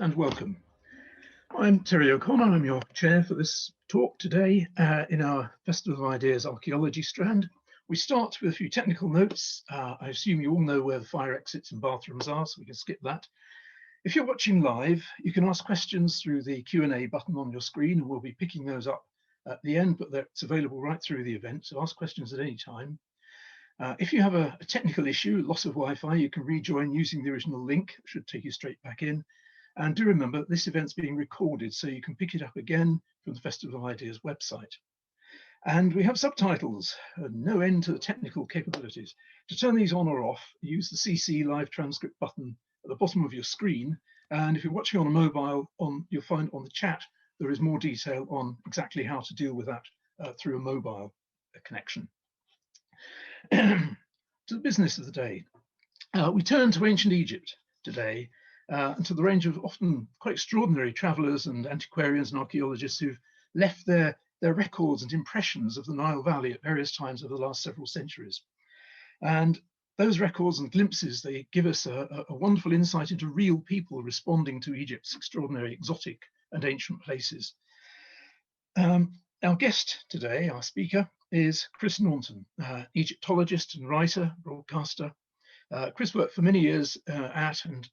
and welcome. I'm Terry O'Connor. I'm your chair for this talk today in our Festival of Ideas archaeology strand. We start with a few technical notes. I assume you all know where the fire exits and bathrooms are, so we can skip that. If you're watching live, you can ask questions through the Q&A button on your screen, and we'll be picking those up at the end, but it's available right through the event, so ask questions at any time. If you have a technical issue, loss of Wi-Fi, you can rejoin using the original link. It should take you straight back in. And do remember, this event's being recorded, so you can pick it up again from the Festival of Ideas website. And we have subtitles, no end to the technical capabilities. To turn these on or off, use the CC live transcript button at the bottom of your screen. And if you're watching on a mobile, you'll find on the chat, there is more detail on exactly how to deal with that through a mobile connection. To the business of the day. We turn to ancient Egypt today, and to the range of often quite extraordinary travellers and antiquarians and archaeologists who've left their records and impressions of the Nile Valley at various times over the last several centuries. And those records and glimpses, they give us a wonderful insight into real people responding to Egypt's extraordinary exotic and ancient places. Our guest today, our speaker, is Chris Naunton, Egyptologist and writer, broadcaster. Chris worked for many years at and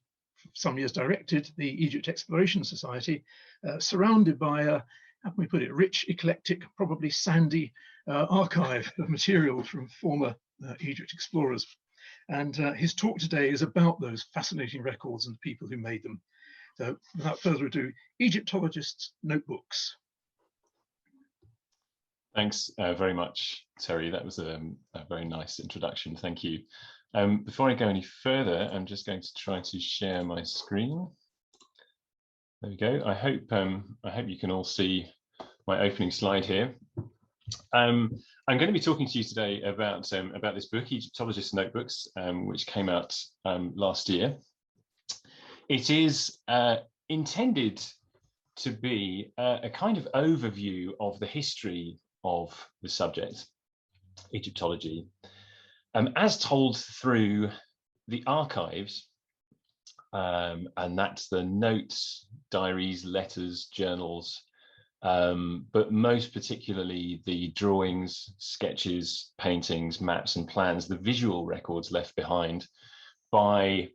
some years directed the Egypt Exploration Society, surrounded by a, how can we put it, rich, eclectic, probably sandy archive of material from former Egypt explorers. And his talk today is about those fascinating records and the people who made them. So without further ado, Egyptologists Notebooks. Thanks very much, Terry. That was a very nice introduction. Thank you. Before I go any further, I'm just going to try to share my screen. There we go. I hope you can all see my opening slide here. I'm going to be talking to you today about this book, Egyptologists Notebooks, which came out last year. It is intended to be a kind of overview of the history of the subject, Egyptology, as told through the archives, and that's the notes, diaries, letters, journals, but most particularly the drawings, sketches, paintings, maps and plans, the visual records left behind by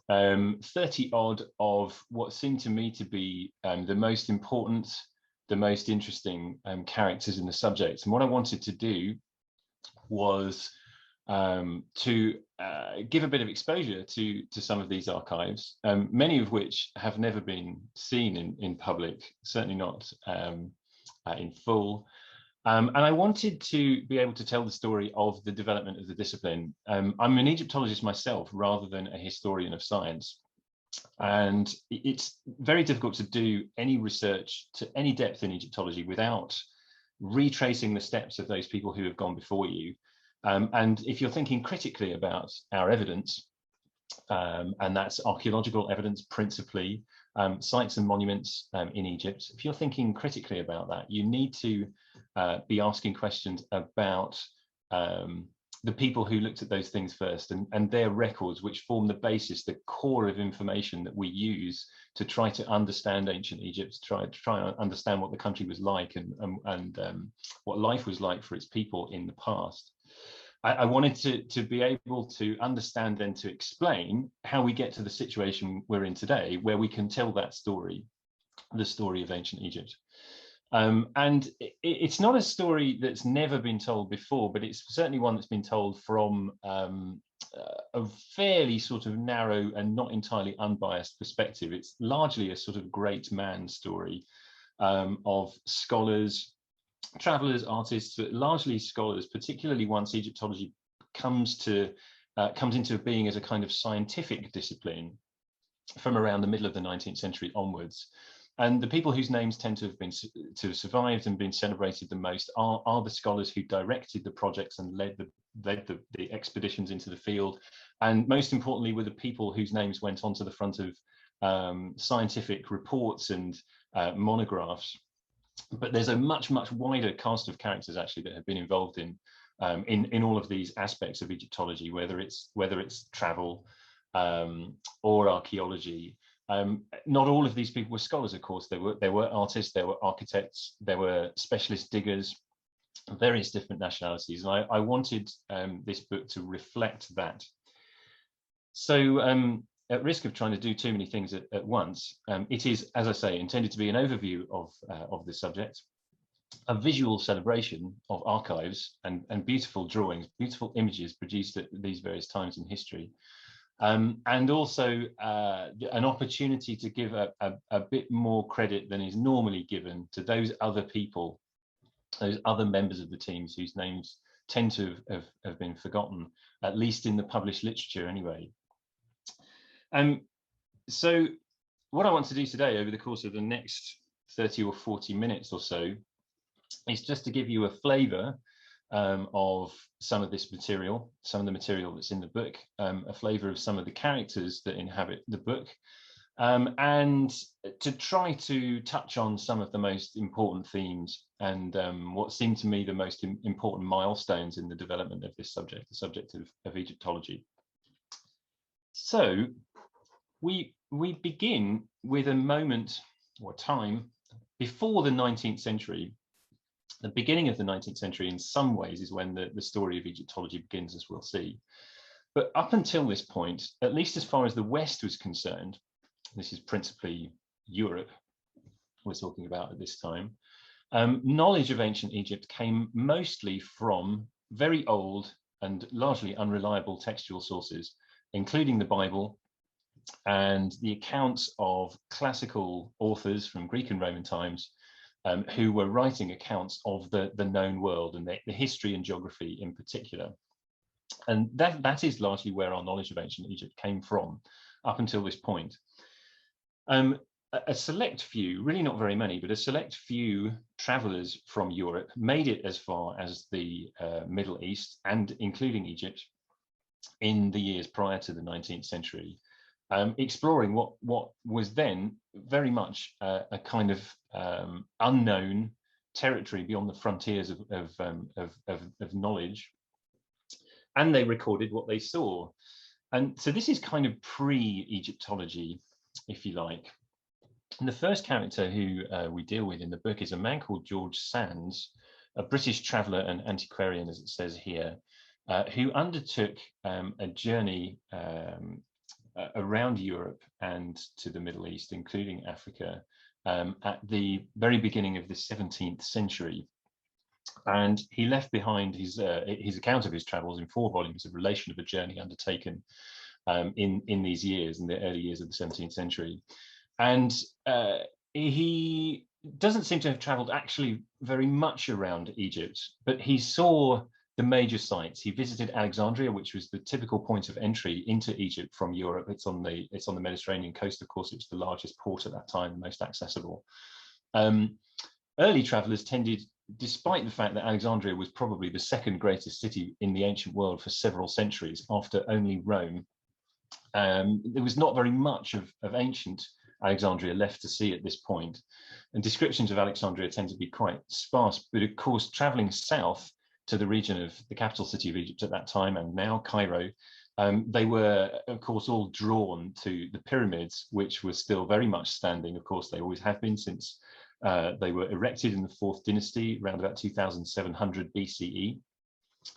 30 odd of what seemed to me to be the most important, the most interesting characters in the subject. And what I wanted to do was to give a bit of exposure to some of these archives, many of which have never been seen in public, certainly not in full. And I wanted to be able to tell the story of the development of the discipline. I'm an Egyptologist myself rather than a historian of science. And it's very difficult to do any research to any depth in Egyptology without retracing the steps of those people who have gone before you. And if you're thinking critically about our evidence, and that's archaeological evidence principally, sites and monuments in Egypt, if you're thinking critically about that, you need to be asking questions about the people who looked at those things first and their records, which form the basis, the core of information that we use to try to understand ancient Egypt, try and understand what the country was like and what life was like for its people in the past. I wanted to be able to understand and to explain how we get to the situation we're in today, where we can tell that story, the story of ancient Egypt. And it's not a story that's never been told before, but it's certainly one that's been told from a fairly sort of narrow and not entirely unbiased perspective. It's largely a sort of great man story of scholars, travelers, artists, but largely scholars, particularly once Egyptology comes into being as a kind of scientific discipline from around the middle of the 19th century onwards. And the people whose names tend to have survived and been celebrated the most are the scholars who directed the projects and led the expeditions into the field, and most importantly were the people whose names went onto the front of scientific reports and monographs. But there's a much wider cast of characters actually that have been involved in all of these aspects of Egyptology, whether it's travel or archaeology, Not all of these people were scholars, of course. There were artists, there were architects, there were specialist diggers, various different nationalities, and I wanted this book to reflect that. So at risk of trying to do too many things at once, it is, as I say, intended to be an overview of this subject, a visual celebration of archives and beautiful drawings, beautiful images produced at these various times in history, and also an opportunity to give a bit more credit than is normally given to those other people, those other members of the teams whose names tend to have been forgotten, at least in the published literature anyway. So what I want to do today over the course of the next 30 or 40 minutes or so is just to give you a flavour of some of this material, some of the material that's in the book, a flavour of some of the characters that inhabit the book, and to try to touch on some of the most important themes and what seem to me the most important milestones in the development of this subject, the subject of Egyptology. So we begin with a moment or time before the 19th century. The beginning of the 19th century in some ways is when the story of Egyptology begins, as we'll see. But up until this point, at least as far as the West was concerned, this is principally Europe we're talking about at this time, knowledge of ancient Egypt came mostly from very old and largely unreliable textual sources, including the Bible and the accounts of classical authors from Greek and Roman times, who were writing accounts of the known world and the history and geography in particular. And that is largely where our knowledge of ancient Egypt came from up until this point. A select few, really not very many, but a select few travelers from Europe made it as far as the Middle East, and including Egypt, in the years prior to the 19th century, exploring what was then very much a kind of unknown territory beyond the frontiers of knowledge, and they recorded what they saw. And so this is kind of pre-Egyptology, if you like. And the first character who we deal with in the book is a man called George Sands, a British traveller and antiquarian, as it says here, who undertook a journey around Europe and to the Middle East, including Africa, at the very beginning of the 17th century. And he left behind his account of his travels in 4 volumes, of relation of a journey undertaken in these years, in the early years of the 17th century. And he doesn't seem to have travelled actually very much around Egypt, but he saw the major sites. He visited Alexandria, which was the typical point of entry into Egypt from Europe. It's on the Mediterranean coast, of course. It was the largest port at that time, the most accessible. Early travellers tended, despite the fact that Alexandria was probably the second greatest city in the ancient world for several centuries after only Rome, there was not very much of ancient Alexandria left to see at this point. And descriptions of Alexandria tend to be quite sparse, but of course, travelling south to the region of the capital city of Egypt at that time, and now Cairo, they were, of course, all drawn to the pyramids, which were still very much standing. Of course, they always have been since they were erected in the 4th dynasty, around about 2700 BCE.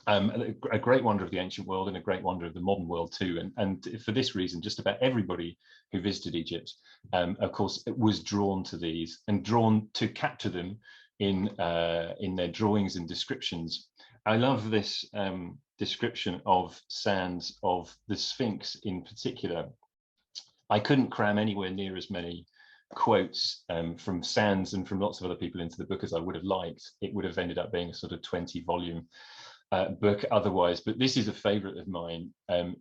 A great wonder of the ancient world and a great wonder of the modern world too. And for this reason, just about everybody who visited Egypt, of course, was drawn to these and drawn to capture them in their drawings and descriptions. I love this description of Sands of the Sphinx in particular. I couldn't cram anywhere near as many quotes from Sands and from lots of other people into the book as I would have liked. It would have ended up being a sort of 20-volume book otherwise, but this is a favorite of mine.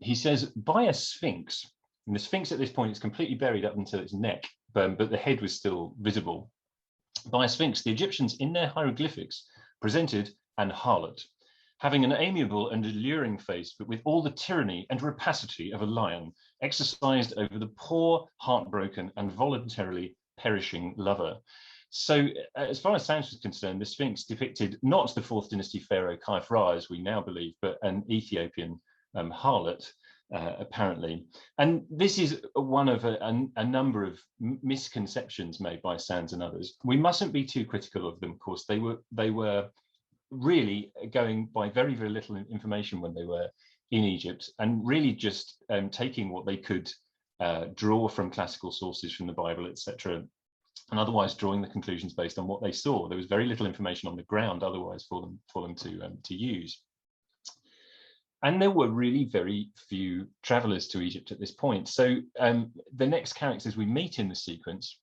He says, by a sphinx, and the sphinx at this point is completely buried up until its neck, but the head was still visible. By a sphinx, the Egyptians in their hieroglyphics presented an harlot, having an amiable and alluring face, but with all the tyranny and rapacity of a lion, exercised over the poor, heartbroken, and voluntarily perishing lover. So as far as Sands was concerned, the Sphinx depicted not the 4th dynasty pharaoh Khafra, as we now believe, but an Ethiopian harlot, apparently. And this is one of a number of misconceptions made by Sands and others. We mustn't be too critical of them, of course. They were really going by very, very little information when they were in Egypt, and really just taking what they could draw from classical sources, from the Bible, etc., and otherwise drawing the conclusions based on what they saw. There was very little information on the ground otherwise for them to use. And there were really very few travelers to Egypt at this point. So the next characters we meet in the sequence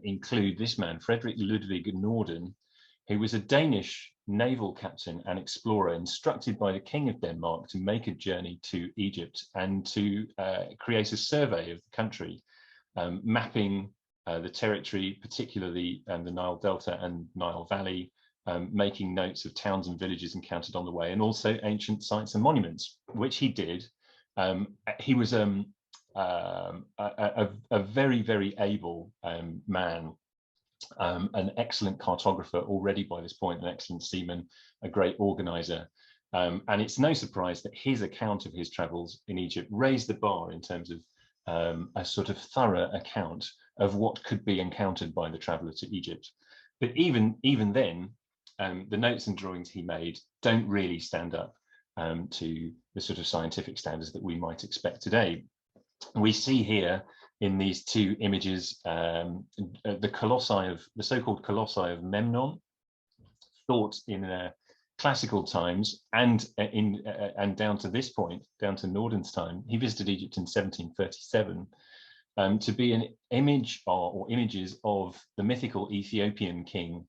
include this man, Frederick Ludwig Norden, who was a Danish naval captain and explorer instructed by the King of Denmark to make a journey to Egypt and to create a survey of the country, mapping the territory, particularly the Nile Delta and Nile Valley, making notes of towns and villages encountered on the way, and also ancient sites and monuments, which he did. He was a very, very able man, an excellent cartographer already by this point, an excellent seaman, a great organizer. And it's no surprise that his account of his travels in Egypt raised the bar in terms of a sort of thorough account of what could be encountered by the traveller to Egypt. But even then, the notes and drawings he made don't really stand up to the sort of scientific standards that we might expect today. We see here in these two images the so-called colossi of Memnon, thought in classical times, and down to this point, down to Norden's time. He visited Egypt in 1737. To be an image or images of the mythical Ethiopian king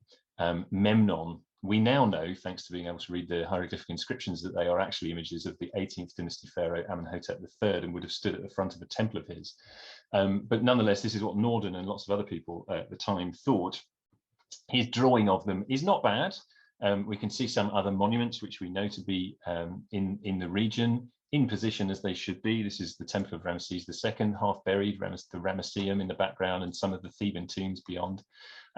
Memnon. We now know, thanks to being able to read the hieroglyphic inscriptions, that they are actually images of the 18th dynasty pharaoh Amenhotep III, and would have stood at the front of a temple of his. But nonetheless, this is what Norden and lots of other people at the time thought. His drawing of them is not bad. We can see some other monuments which we know to be in the region, in position as they should be. This is the Temple of Ramesses II, half buried, the Ramesseum in the background, and some of the Theban tombs beyond.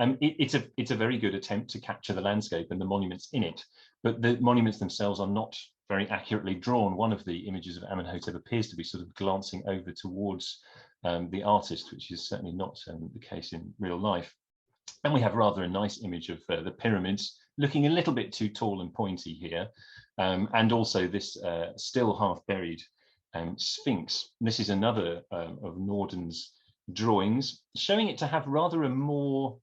It's a very good attempt to capture the landscape and the monuments in it, but the monuments themselves are not very accurately drawn. One of the images of Amenhotep appears to be sort of glancing over towards the artist, which is certainly not the case in real life. And we have rather a nice image of the pyramids, looking a little bit too tall and pointy here, and also this still half buried Sphinx. This is another of Norden's drawings, showing it to have rather a more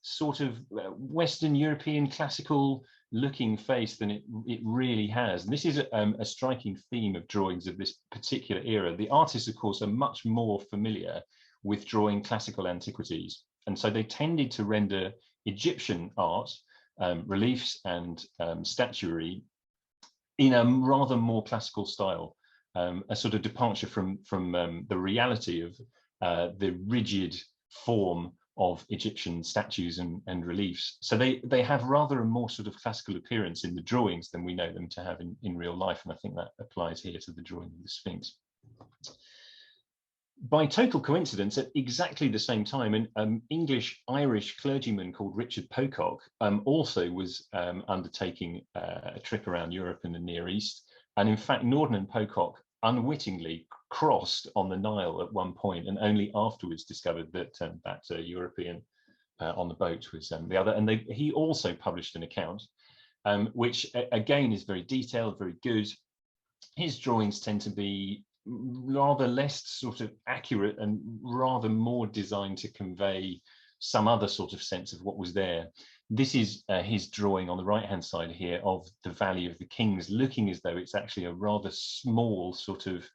sort of Western European classical looking face than it really has. And this is a striking theme of drawings of this particular era. The artists, of course, are much more familiar with drawing classical antiquities, and so they tended to render Egyptian art, reliefs and statuary, in a rather more classical style, a sort of departure from the reality of the rigid form of Egyptian statues and reliefs. So they have rather a more sort of classical appearance in the drawings than we know them to have in real life, and I think that applies here to the drawing of the Sphinx. By total coincidence, at exactly the same time, an English-Irish clergyman called Richard Pocock also was undertaking a trip around Europe and the Near East. And in fact, Norden and Pocock unwittingly crossed on the Nile at one point, and only afterwards discovered that that European on the boat was the other. And he also published an account, which again is very detailed, very good. His drawings tend to be rather less sort of accurate and rather more designed to convey some other sort of sense of what was there. This is his drawing on the right hand side here of the Valley of the Kings, looking as though it's actually a rather small sort of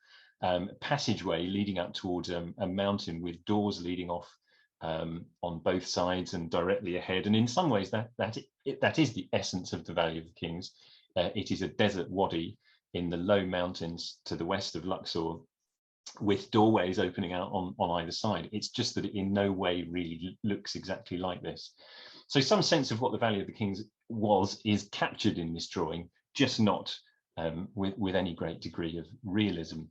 passageway leading up towards a mountain with doors leading off on both sides and directly ahead. And in some ways that is the essence of the Valley of the Kings. It is a desert wadi in the low mountains to the west of Luxor, with doorways opening out on either side. It's just that it in no way really looks exactly like this. So some sense of what the Valley of the Kings is captured in this drawing, just not with any great degree of realism.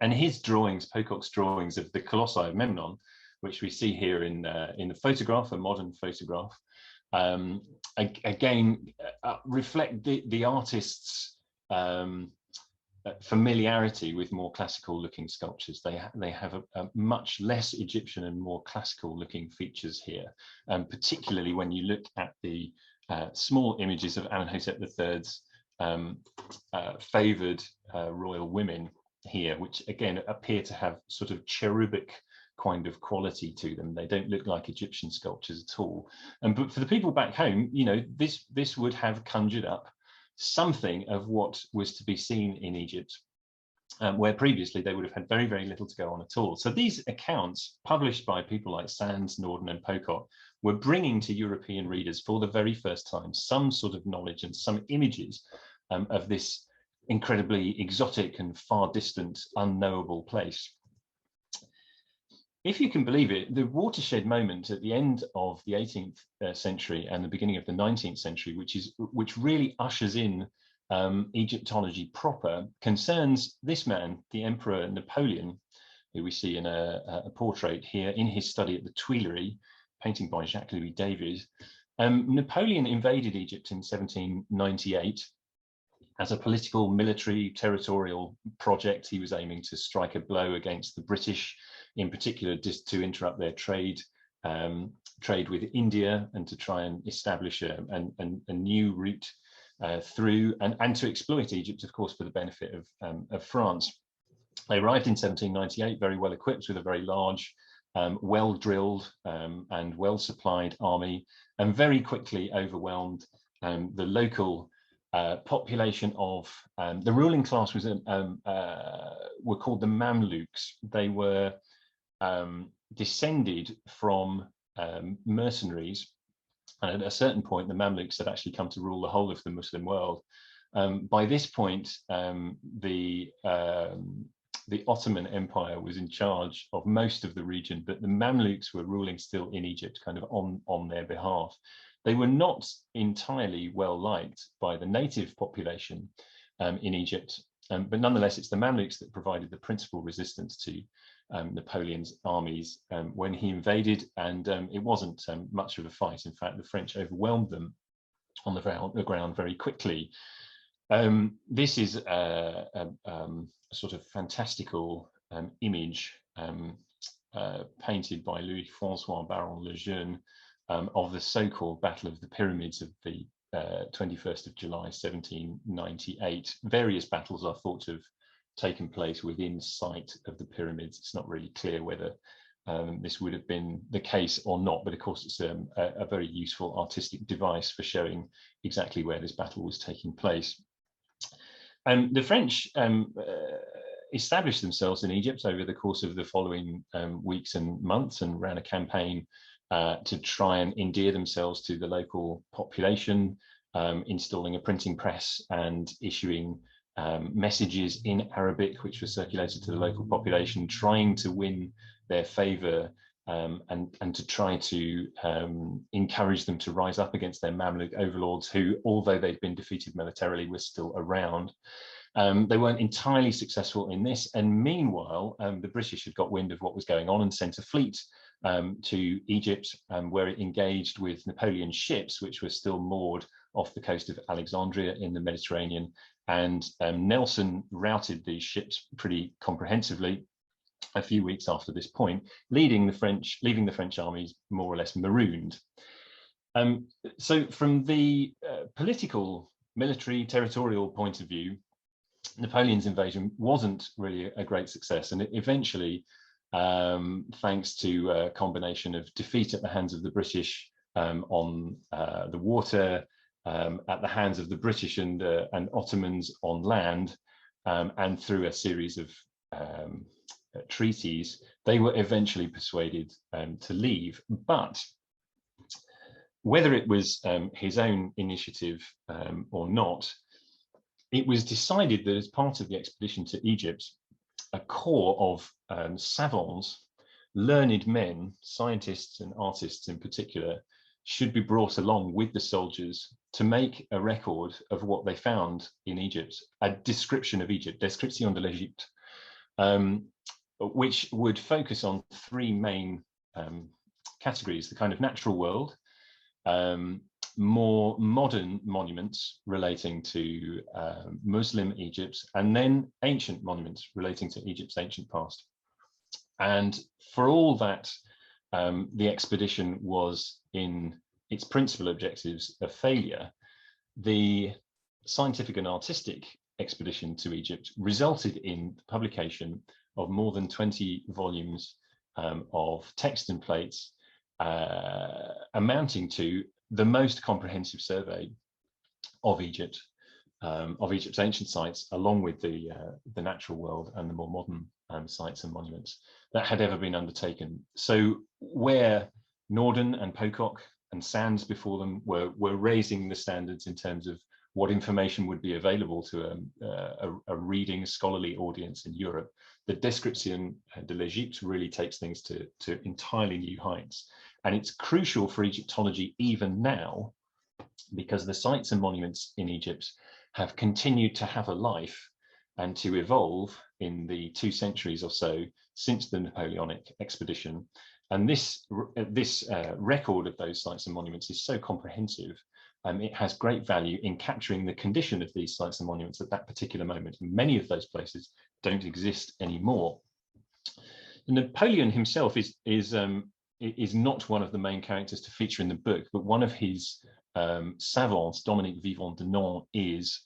And his drawings, Pocock's drawings of the Colossi of Memnon, which we see here in the photograph, a modern photograph, again reflect the artist's familiarity with more classical looking sculptures. They have a much less Egyptian and more classical looking features here, particularly when you look at the small images of Amenhotep III's favoured royal women here, which again appear to have sort of cherubic kind of quality to them. They don't look like Egyptian sculptures at all. But for the people back home, you know, this would have conjured up something of what was to be seen in Egypt, where previously they would have had very, very little to go on at all. So these accounts, published by people like Sands, Norden, and Pocock, were bringing to European readers for the very first time some sort of knowledge and some images of this incredibly exotic and far distant, unknowable place. If you can believe it, the watershed moment at the end of the 18th century and the beginning of the 19th century, which really ushers in Egyptology proper, concerns this man, the Emperor Napoleon, who we see in a portrait here in his study at the Tuileries, painting by Jacques-Louis David. Napoleon invaded Egypt in 1798 as a political, military, territorial project. He was aiming to strike a blow against the British, in particular, just to interrupt their trade with India and to try and establish a new route through and to exploit Egypt, of course, for the benefit of France. They arrived in 1798, very well equipped with a very large, well-drilled and well-supplied army, and very quickly overwhelmed the local population of the ruling class were called the Mamluks. They were descended from mercenaries, and at a certain point, the Mamluks had actually come to rule the whole of the Muslim world. By this point, the Ottoman Empire was in charge of most of the region, but the Mamluks were ruling still in Egypt, kind of on their behalf. They were not entirely well liked by the native population in Egypt, but nonetheless, it's the Mamluks that provided the principal resistance to Napoleon's armies when he invaded, and it wasn't much of a fight. In fact, the French overwhelmed them on the ground very quickly. This is a sort of fantastical image painted by Louis-François Baron Le Jeune of the so-called Battle of the Pyramids of the 21st of July, 1798. Various battles are thought to have taken place within sight of the pyramids. It's not really clear whether this would have been the case or not, but of course it's a very useful artistic device for showing exactly where this battle was taking place. The French established themselves in Egypt over the course of the following weeks and months and ran a campaign to try and endear themselves to the local population, installing a printing press and issuing messages in Arabic, which were circulated to the local population, trying to win their favor and to try to encourage them to rise up against their Mamluk overlords, who, although they'd been defeated militarily, were still around. They weren't entirely successful in this, and meanwhile, the British had got wind of what was going on and sent a fleet to Egypt, where it engaged with Napoleon's ships, which were still moored off the coast of Alexandria in the Mediterranean. And Nelson routed these ships pretty comprehensively a few weeks after this point, leaving the French armies more or less marooned. So from the political, military, territorial point of view, Napoleon's invasion wasn't really a great success, and it eventually, thanks to a combination of defeat at the hands of the British on the water, at the hands of the British and Ottomans on land, and through a series of treaties, they were eventually persuaded to leave. But whether it was his own initiative or not, it was decided that as part of the expedition to Egypt, a corps of savants, learned men, scientists and artists in particular, should be brought along with the soldiers to make a record of what they found in Egypt, a description of Egypt, Description de l'Egypte, which would focus on three main categories: the kind of natural world, more modern monuments relating to Muslim Egypt, and then ancient monuments relating to Egypt's ancient past. And for all that the expedition was in its principal objectives a failure, the scientific and artistic expedition to Egypt resulted in the publication of more than 20 volumes of text and plates, amounting to the most comprehensive survey of Egypt, of Egypt's ancient sites, along with the natural world and the more modern sites and monuments that had ever been undertaken. So where Norden and Pocock and Sands before them were raising the standards in terms of what information would be available to a reading scholarly audience in Europe, the Description de l'Egypte really takes things to entirely new heights. And it's crucial for Egyptology even now, because the sites and monuments in Egypt have continued to have a life and to evolve in the 2 centuries or so since the Napoleonic expedition. And this record of those sites and monuments is so comprehensive. It has great value in capturing the condition of these sites and monuments at that particular moment. Many of those places don't exist anymore. Napoleon himself is not one of the main characters to feature in the book, but one of his savants, Dominique Vivant de Nantes, is.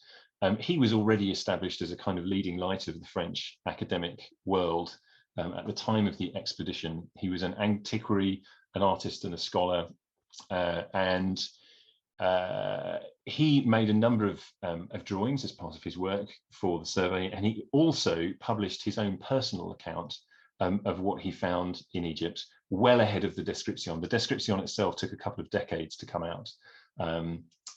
He was already established as a kind of leading light of the French academic world at the time of the expedition. He was an antiquary, an artist and a scholar, and he made a number of drawings as part of his work for the survey, and he also published his own personal account of what he found in Egypt, well ahead of the Description. The Description itself took a couple of decades to come out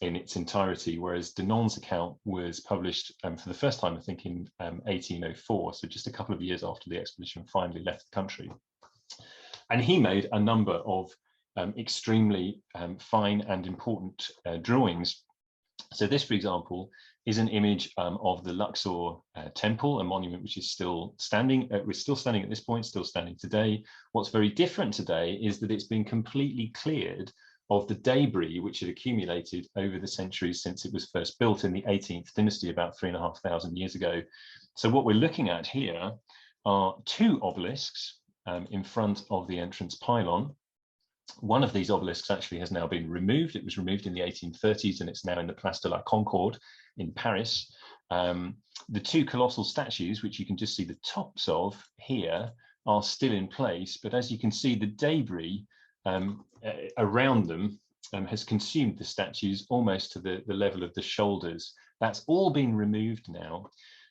in its entirety, whereas de Nantes' account was published for the first time, I think, in 1804, so just a couple of years after the expedition finally left the country. And he made a number of extremely fine and important drawings. So this, for example, is an image of the Luxor temple, a monument which is still standing. We're still standing at this point, still standing today. What's very different today is that it's been completely cleared of the debris which had accumulated over the centuries since it was first built in the 18th dynasty about 3,500 years ago. So what we're looking at here are 2 obelisks in front of the entrance pylon. One of these obelisks actually has now been removed. It was removed in the 1830s and it's now in the Place de la Concorde in Paris. The 2 colossal statues, which you can just see the tops of here, are still in place, but as you can see, the debris around them has consumed the statues almost to the level of the shoulders. That's all been removed now,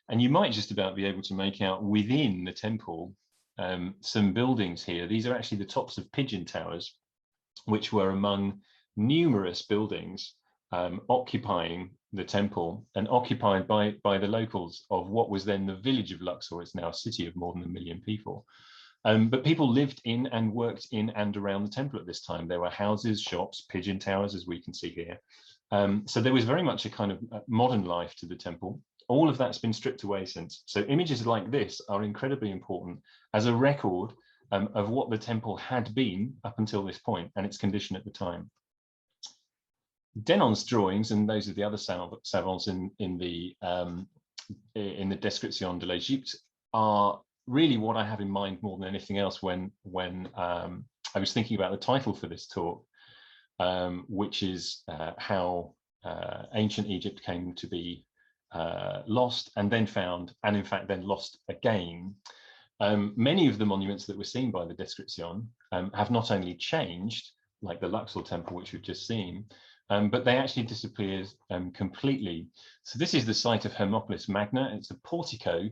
and you might just about be able to make out within the temple some buildings here. These are actually the tops of pigeon towers, which were among numerous buildings occupying the temple and occupied by the locals of what was then the village of Luxor. It's now a city of more than 1 million people. But people lived in and worked in and around the temple at this time. There were houses, shops, pigeon towers, as we can see here. So there was very much a kind of modern life to the temple. All of that's been stripped away since. So images like this are incredibly important as a record of what the temple had been up until this point and its condition at the time. Denon's drawings, and those of the other savants in the Description de l'Egypte, are really what I have in mind more than anything else when I was thinking about the title for this talk, which is how ancient Egypt came to be lost and then found, and in fact then lost again. Many of the monuments that were seen by the Description have not only changed, like the Luxor temple, which we've just seen, but they actually disappeared completely. So this is the site of Hermopolis Magna. It's a portico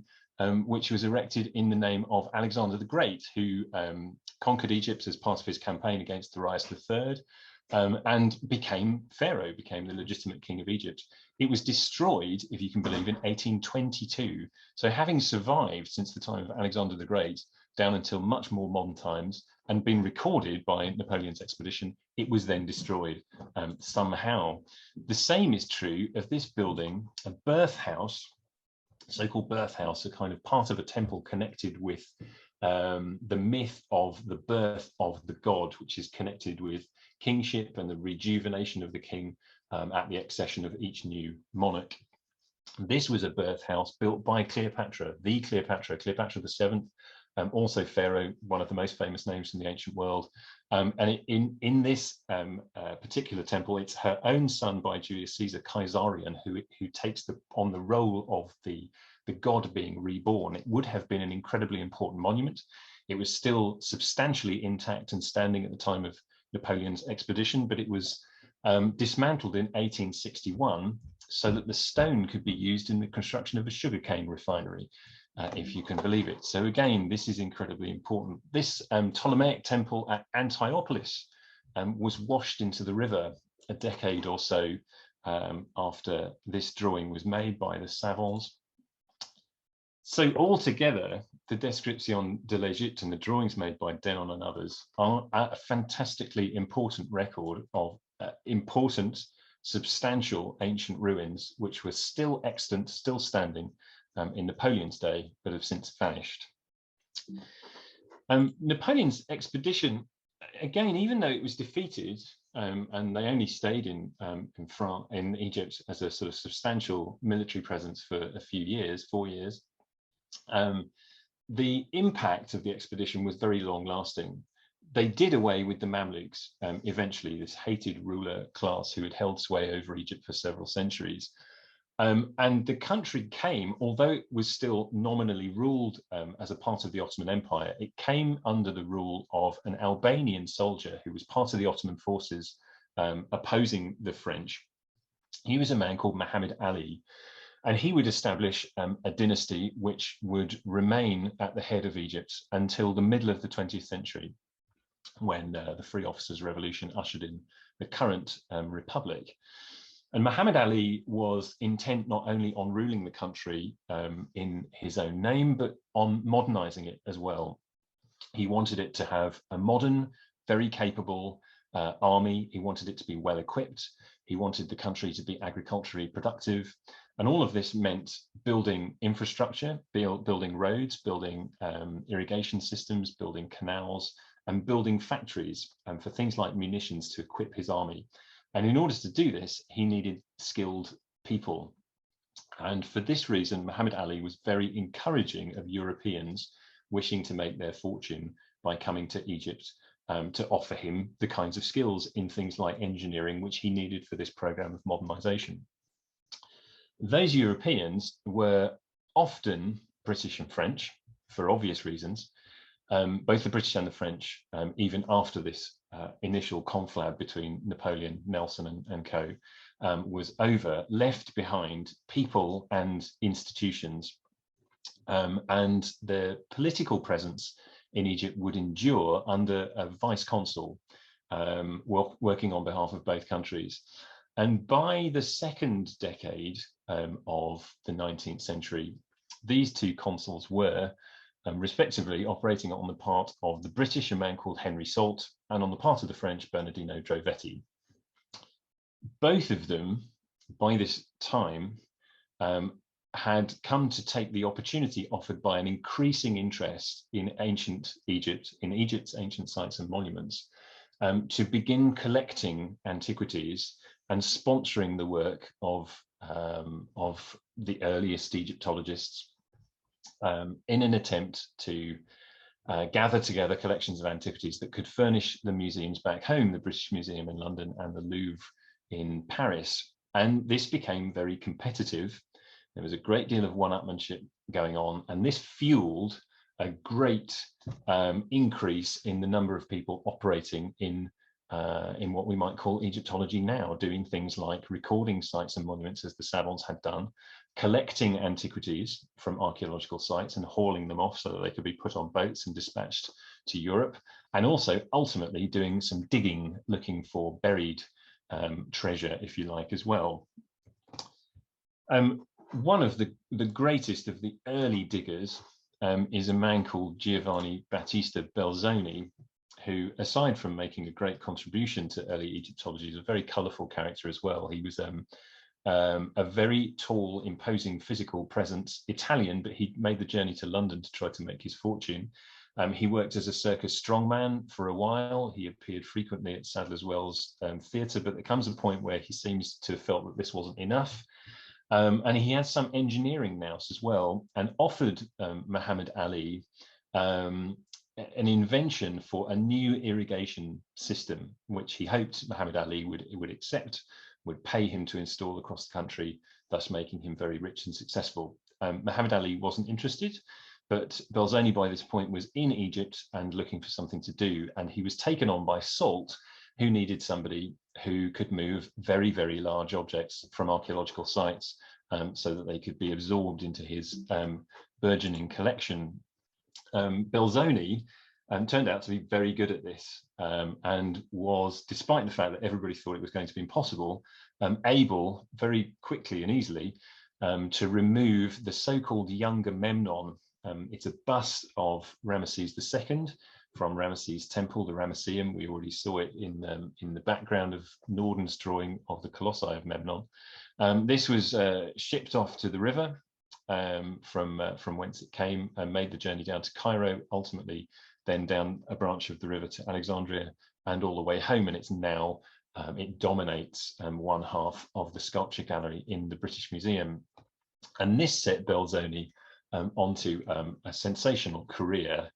which was erected in the name of Alexander the Great, who conquered Egypt as part of his campaign against Darius III and became pharaoh, became the legitimate king of Egypt. It was destroyed, if you can believe, in 1822. So having survived since the time of Alexander the Great down until much more modern times and been recorded by Napoleon's expedition, it was then destroyed somehow. The same is true of this building, a birth house, so-called birth house, a kind of part of a temple connected with the myth of the birth of the god, which is connected with kingship and the rejuvenation of the king at the accession of each new monarch. This was a birth house built by Cleopatra, Cleopatra VII, also Pharaoh, one of the most famous names in the ancient world. And in this particular temple, it's her own son by Julius Caesar, Caesarion, who takes on the role of the god being reborn. It would have been an incredibly important monument. It was still substantially intact and standing at the time of Napoleon's expedition, but it was dismantled in 1861 so that the stone could be used in the construction of a sugarcane refinery, if you can believe it. So again, this is incredibly important. This Ptolemaic temple at Antiopolis was washed into the river a decade or so after this drawing was made by the savants. So altogether, the Description de l'Egypte and the drawings made by Denon and others are a fantastically important record of important, substantial ancient ruins, which were still extant, still standing in Napoleon's day, but have since vanished. Napoleon's expedition, again, even though it was defeated, and they only stayed in France, in Egypt, as a sort of substantial military presence for a few years, 4 years, the impact of the expedition was very long-lasting. They did away with the Mamluks, eventually, this hated ruler class who had held sway over Egypt for several centuries. And the country came, although it was still nominally ruled as a part of the Ottoman Empire, it came under the rule of an Albanian soldier who was part of the Ottoman forces opposing the French. He was a man called Muhammad Ali, and he would establish a dynasty which would remain at the head of Egypt until the middle of the 20th century, when the Free Officers' Revolution ushered in the current republic. And Muhammad Ali was intent not only on ruling the country in his own name, but on modernizing it as well. He wanted it to have a modern, very capable army. He wanted it to be well equipped. He wanted the country to be agriculturally productive. And all of this meant building infrastructure, building roads, building irrigation systems, building canals, and building factories for things like munitions to equip his army. And in order to do this, he needed skilled people. And for this reason, Muhammad Ali was very encouraging of Europeans wishing to make their fortune by coming to Egypt to offer him the kinds of skills in things like engineering, which he needed for this program of modernization. Those Europeans were often British and French, for obvious reasons. Both the British and the French, even after this initial conflab between Napoleon, Nelson and co, was over, left behind people and institutions. And their political presence in Egypt would endure under a vice-consul working on behalf of both countries. And by the second decade of the 19th century, these two consuls were respectively operating on the part of the British, a man called Henry Salt, and on the part of the French, Bernardino Drovetti. Both of them, by this time, had come to take the opportunity offered by an increasing interest in ancient Egypt, in Egypt's ancient sites and monuments, to begin collecting antiquities and sponsoring the work of the earliest Egyptologists in an attempt to gather together collections of antiquities that could furnish the museums back home, the British Museum in London and the Louvre in Paris. And this became very competitive. There was a great deal of one-upmanship going on, and this fueled a great increase in the number of people operating in what we might call Egyptology now, doing things like recording sites and monuments, as the savants had done, collecting antiquities from archaeological sites and hauling them off so that they could be put on boats and dispatched to Europe, and also ultimately doing some digging, looking for buried treasure, if you like, as well. One of the greatest of the early diggers is a man called Giovanni Battista Belzoni, who, aside from making a great contribution to early Egyptology, is a very colourful character as well. He was a very tall, imposing physical presence, Italian, but he made the journey to London to try to make his fortune. He worked as a circus strongman for a while. He appeared frequently at Sadler's Wells Theatre, but there comes a point where he seems to have felt that this wasn't enough. And he had some engineering nous as well, and offered Muhammad Ali an invention for a new irrigation system, which he hoped Muhammad Ali would accept, would pay him to install across the country, thus making him very rich and successful. Muhammad Ali wasn't interested, but Belzoni by this point was in Egypt and looking for something to do, and he was taken on by Salt, who needed somebody who could move very, very large objects from archaeological sites so that they could be absorbed into his burgeoning collection. Belzoni turned out to be very good at this and was, despite the fact that everybody thought it was going to be impossible, able very quickly and easily to remove the so-called younger Memnon. It's a bust of Ramesses II from Ramesses' temple, the Ramesseum. We already saw it in the background of Norden's drawing of the Colossi of Memnon. This was shipped off to the river from whence it came, and made the journey down to Cairo, ultimately then down a branch of the river to Alexandria and all the way home. And it's now, it dominates one half of the sculpture gallery in the British Museum. And this set Belzoni onto a sensational career,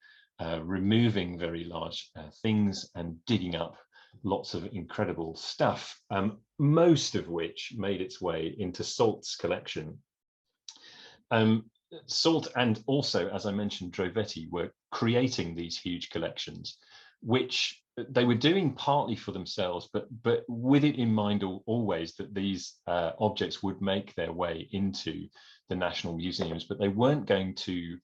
removing very large things and digging up lots of incredible stuff, most of which made its way into Salt's collection. Salt and also, as I mentioned, Drovetti were creating these huge collections, which they were doing partly for themselves, but with it in mind always that these objects would make their way into the national museums, but they weren't going to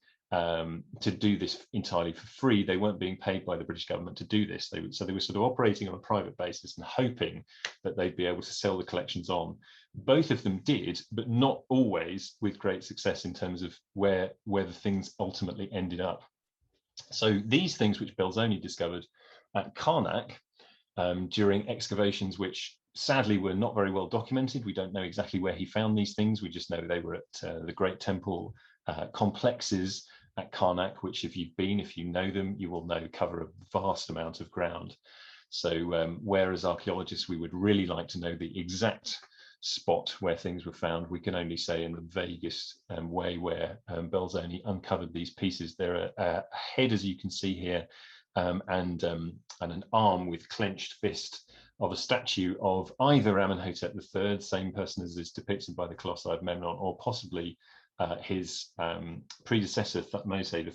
do this entirely for free. They weren't being paid by the British government to do this. So they were sort of operating on a private basis and hoping that they'd be able to sell the collections on. Both of them did, but not always with great success in terms of where the things ultimately ended up. So these things which Belzoni discovered at Karnak during excavations, which sadly were not very well documented. We don't know exactly where he found these things. We just know they were at the Great Temple complexes at Karnak, which if you know them, you will know cover a vast amount of ground. So whereas archaeologists, we would really like to know the exact spot where things were found, we can only say in the vaguest way where Belzoni uncovered these pieces. They're a head, as you can see here, and an arm with clenched fist of a statue of either Amenhotep III, same person as is depicted by the Colossi of Memnon, or possibly his predecessor Thutmose IV.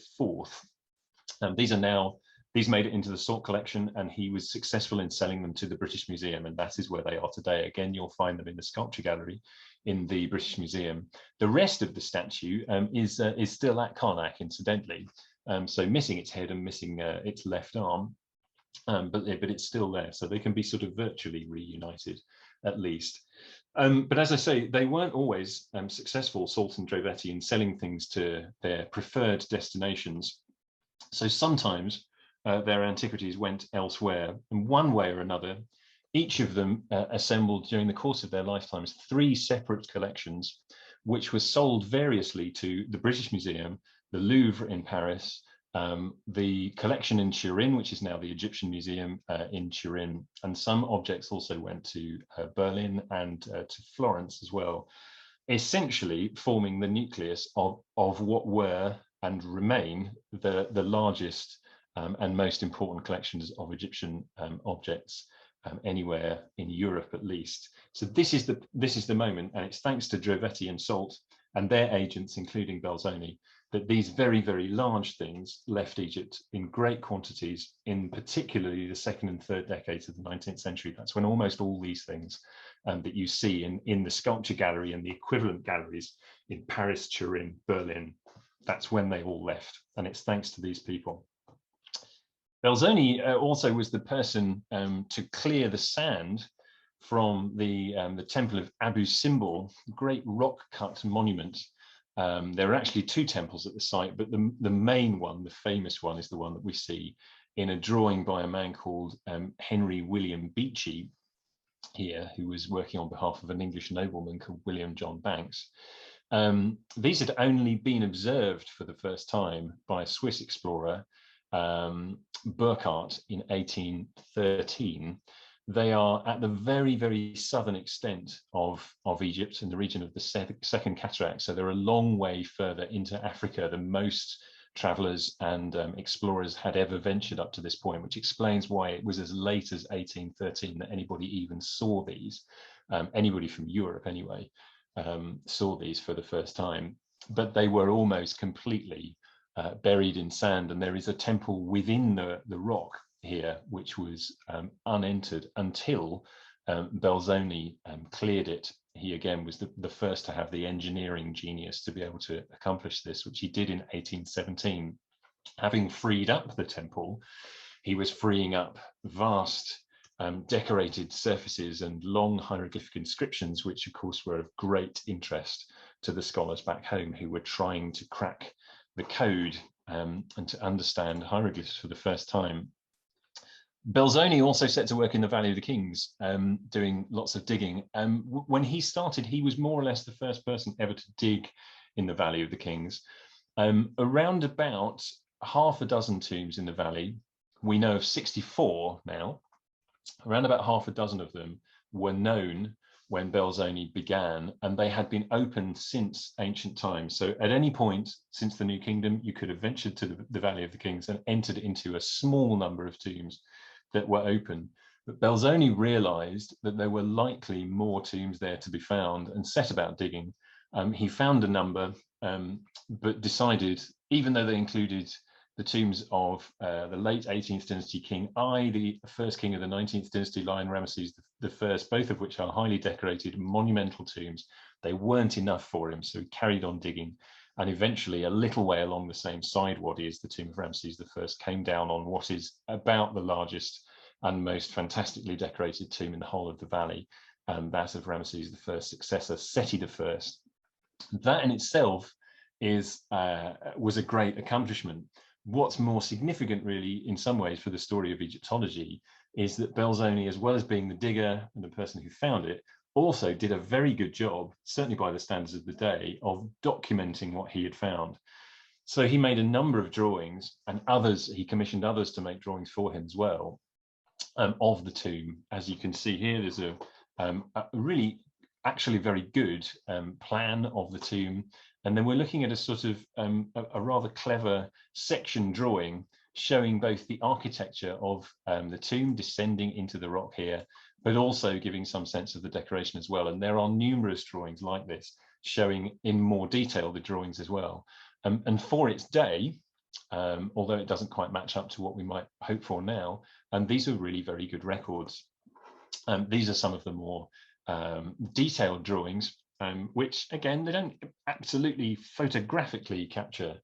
These made it into the Salt collection, and he was successful in selling them to the British Museum, and that is where they are today. Again, you'll find them in the sculpture gallery in the British Museum. The rest of the statue is still at Karnak, incidentally, so missing its head and missing its left arm, but it's still there, so they can be sort of virtually reunited, at least. But as I say, they weren't always successful, Salt and Drovetti, in selling things to their preferred destinations. So sometimes their antiquities went elsewhere, and one way or another, each of them assembled during the course of their lifetimes 3 separate collections, which were sold variously to the British Museum, the Louvre in Paris, the collection in Turin, which is now the Egyptian Museum in Turin, and some objects also went to Berlin and to Florence as well, essentially forming the nucleus of what were and remain the largest and most important collections of Egyptian objects anywhere in Europe, at least. So this is the moment, and it's thanks to Drovetti and Salt and their agents, including Belzoni, that these very, very large things left Egypt in great quantities, in particularly the 2nd and 3rd decades of the 19th century. That's when almost all these things that you see in the sculpture gallery and the equivalent galleries in Paris, Turin, Berlin, that's when they all left, and it's thanks to these people. Belzoni also was the person to clear the sand from the temple of Abu Simbel, great rock-cut monument. There are actually 2 temples at the site, but the main one, the famous one, is the one that we see in a drawing by a man called Henry William Beechey here, who was working on behalf of an English nobleman called William John Banks. These had only been observed for the first time by a Swiss explorer Burckhardt in 1813. They are at the very, very southern extent of Egypt, in the region of the Second Cataract. So they're a long way further into Africa than most travelers and explorers had ever ventured up to this point, which explains why it was as late as 1813 that anybody even saw these. Anybody from Europe, anyway, saw these for the first time. But they were almost completely buried in sand, and there is a temple within the rock here, which was unentered until Belzoni cleared it. He again was the first to have the engineering genius to be able to accomplish this, which he did in 1817. Having freed up the temple, he was freeing up vast decorated surfaces and long hieroglyphic inscriptions, which of course were of great interest to the scholars back home who were trying to crack the code and to understand hieroglyphs for the first time. Belzoni also set to work in the Valley of the Kings, doing lots of digging. When he started, he was more or less the first person ever to dig in the Valley of the Kings. Around about half a dozen tombs in the valley, we know of 64 now. Around about half a dozen of them were known when Belzoni began, and they had been opened since ancient times. So at any point since the New Kingdom, you could have ventured to the Valley of the Kings and entered into a small number of tombs that were open. But Belzoni realized that there were likely more tombs there to be found and set about digging. He found a number, but decided, even though they included the tombs of the late 18th dynasty King I, the first king of the 19th dynasty, Lion Ramesses I, both of which are highly decorated monumental tombs, they weren't enough for him, so he carried on digging. And eventually, a little way along the same side wadi as the tomb of Ramesses I, came down on what is about the largest and most fantastically decorated tomb in the whole of the valley, that of Ramesses I's successor, Seti I. That in itself was a great accomplishment. What's more significant, really, in some ways, for the story of Egyptology is that Belzoni, as well as being the digger and the person who found it, also did a very good job, certainly by the standards of the day, of documenting what he had found. So he made a number of drawings, and he commissioned others to make drawings for him as well, of the tomb. As you can see here, there's a really actually very good plan of the tomb. And then we're looking at a sort of a rather clever section drawing showing both the architecture of the tomb descending into the rock here, but also giving some sense of the decoration as well. And there are numerous drawings like this showing in more detail the drawings as well. And for its day, although it doesn't quite match up to what we might hope for now, these are really very good records. These are some of the more detailed drawings, which again, they don't absolutely photographically capture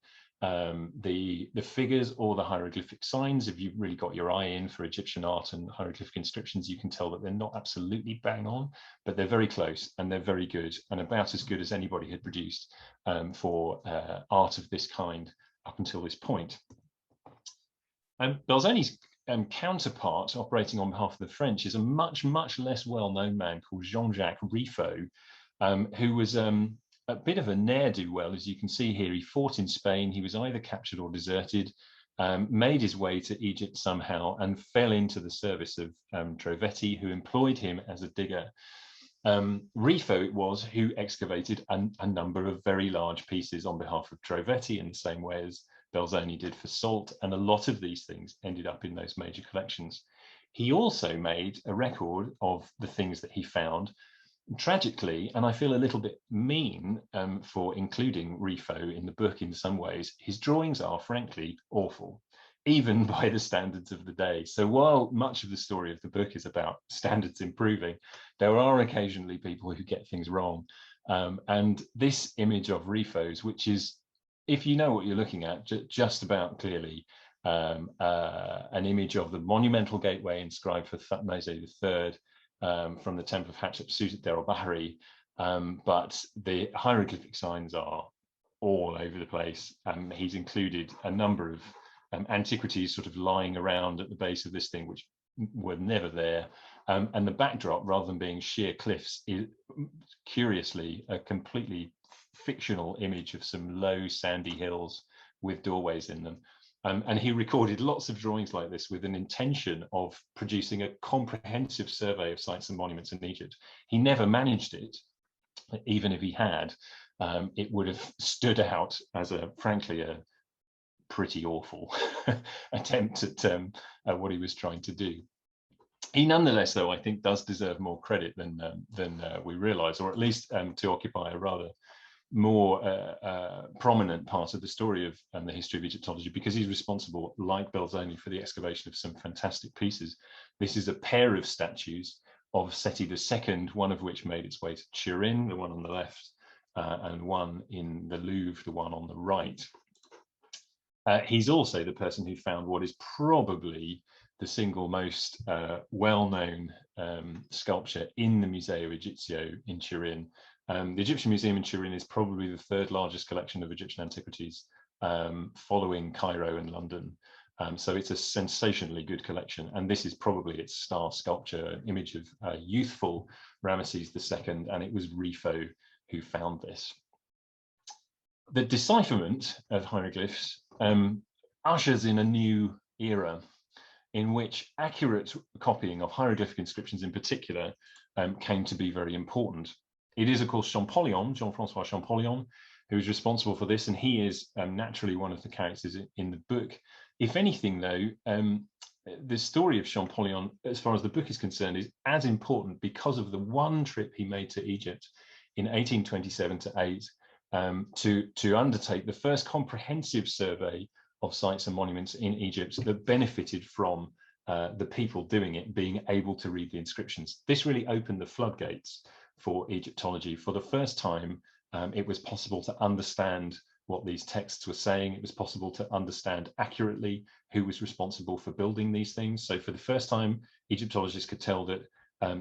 the figures or the hieroglyphic signs. If you've really got your eye in for Egyptian art and hieroglyphic inscriptions, you can tell that they're not absolutely bang on, but they're very close and they're very good, and about as good as anybody had produced for art of this kind up until this point. Belzoni's counterpart, operating on behalf of the French, is a much, much less well-known man called Jean-Jacques Riffaut, who was a bit of a ne'er-do-well. As you can see here, he fought in Spain. He was either captured or deserted, made his way to Egypt somehow, and fell into the service of Drovetti, who employed him as a digger. Riffaut it was who excavated a number of very large pieces on behalf of Drovetti, in the same way as Belzoni did for salt, and a lot of these things ended up in those major collections. He also made a record of the things that he found. Tragically, and I feel a little bit mean for including Riffaut in the book in some ways, his drawings are frankly awful, even by the standards of the day. So while much of the story of the book is about standards improving, there are occasionally people who get things wrong. And this image of Riffaut's, which is, if you know what you're looking at, just about clearly an image of the monumental gateway inscribed for Thutmose III from the Temple of Hatshepsut at Deir el-Bahari, but the hieroglyphic signs are all over the place. He's included a number of antiquities sort of lying around at the base of this thing, which were never there. And the backdrop, rather than being sheer cliffs, is curiously a completely fictional image of some low sandy hills with doorways in them. And he recorded lots of drawings like this with an intention of producing a comprehensive survey of sites and monuments in Egypt. He never managed it. Even if he had, it would have stood out as frankly, a pretty awful attempt at what he was trying to do. He nonetheless, though, I think does deserve more credit than we realise, or at least to occupy a rather more prominent part of the story of the history of Egyptology, because he's responsible, like Belzoni, for the excavation of some fantastic pieces. This is a pair of statues of Seti II, one of which made its way to Turin, the one on the left, and one in the Louvre, the one on the right. He's also the person who found what is probably the single most well-known sculpture in the Museo Egizio in Turin. The Egyptian Museum in Turin is probably the third largest collection of Egyptian antiquities, following Cairo and London. So it's a sensationally good collection, and this is probably its star sculpture, an image of youthful Ramesses II, and it was Rifo who found this. The decipherment of hieroglyphs ushers in a new era in which accurate copying of hieroglyphic inscriptions in particular came to be very important. It is, of course, Champollion, Jean-Francois Champollion, who is responsible for this, and he is naturally one of the characters in the book. If anything, though, the story of Champollion, as far as the book is concerned, is as important because of the one trip he made to Egypt in 1827 to 8 to undertake the first comprehensive survey of sites and monuments in Egypt that benefited from the people doing it being able to read the inscriptions. This really opened the floodgates for Egyptology. For the first time, it was possible to understand what these texts were saying. It was possible to understand accurately who was responsible for building these things. So for the first time, Egyptologists could tell that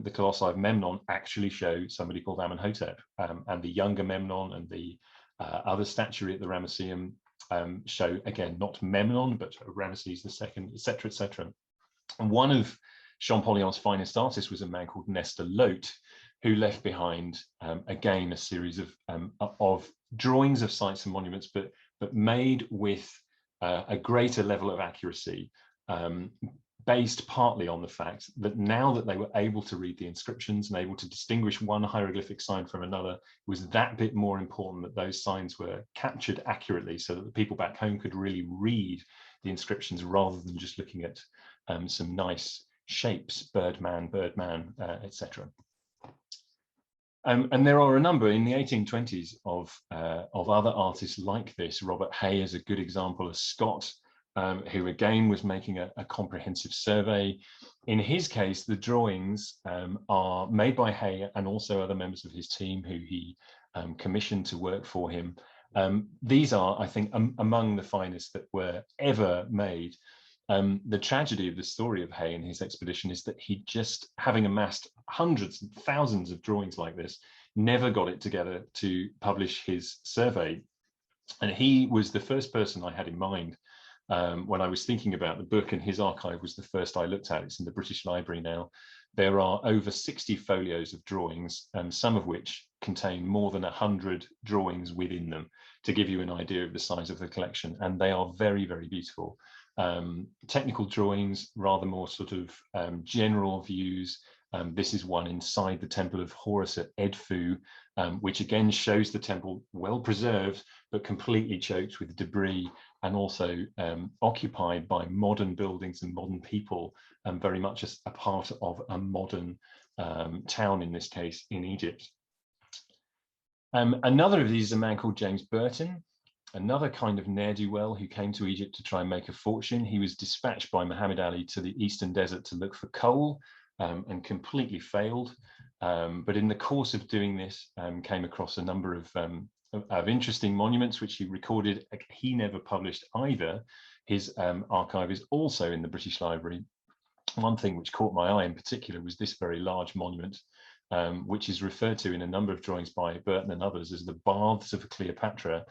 the colossi of Memnon actually show somebody called Amenhotep, and the younger Memnon and the other statuary at the Ramesseum show, again, not Memnon, but Ramesses II, etc., etc. And one of Champollion's finest artists was a man called Nestor Lote, who left behind, again, a series of drawings of sites and monuments, but made with a greater level of accuracy, based partly on the fact that now that they were able to read the inscriptions and able to distinguish one hieroglyphic sign from another, it was that bit more important that those signs were captured accurately so that the people back home could really read the inscriptions rather than just looking at some nice shapes, birdman, etc. And there are a number in the 1820s of other artists like this. Robert Hay is a good example, a Scot, who again was making a comprehensive survey. In his case, the drawings are made by Hay and also other members of his team who he commissioned to work for him. These are, I think, among the finest that were ever made. The tragedy of the story of Hay and his expedition is that he, just having amassed hundreds and thousands of drawings like this, never got it together to publish his survey. And he was the first person I had in mind when I was thinking about the book, and his archive was the first I looked at. It's in the British Library now. There are over 60 folios of drawings, some of which contain more than 100 drawings within them, to give you an idea of the size of the collection. And they are very, very beautiful. Technical drawings, rather more sort of general views. This is one inside the temple of Horus at Edfu, which again shows the temple well preserved, but completely choked with debris, and also occupied by modern buildings and modern people, very much as a part of a modern town, in this case, in Egypt. Another of these is a man called James Burton, another kind of ne'er-do-well who came to Egypt to try and make a fortune. He was dispatched by Muhammad Ali to the Eastern Desert to look for coal, and completely failed. But in the course of doing this, came across a number of interesting monuments, which he recorded. He never published either. His archive is also in the British Library. One thing which caught my eye in particular was this very large monument, which is referred to in a number of drawings by Burton and others as the Baths of Cleopatra.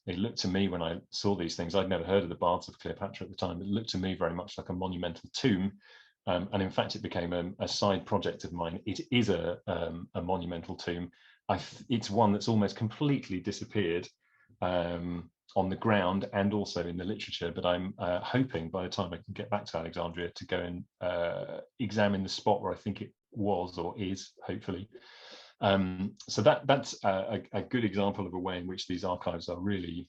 It looked to me, when I saw these things, I'd never heard of the Baths of Cleopatra at the time, but it looked to me very much like a monumental tomb. And in fact, it became a side project of mine. It is a monumental tomb. It's one that's almost completely disappeared. on the ground and also in the literature, but I'm hoping by the time I can get back to Alexandria to go and examine the spot where I think it was or is, hopefully. So that's a good example of a way in which these archives are really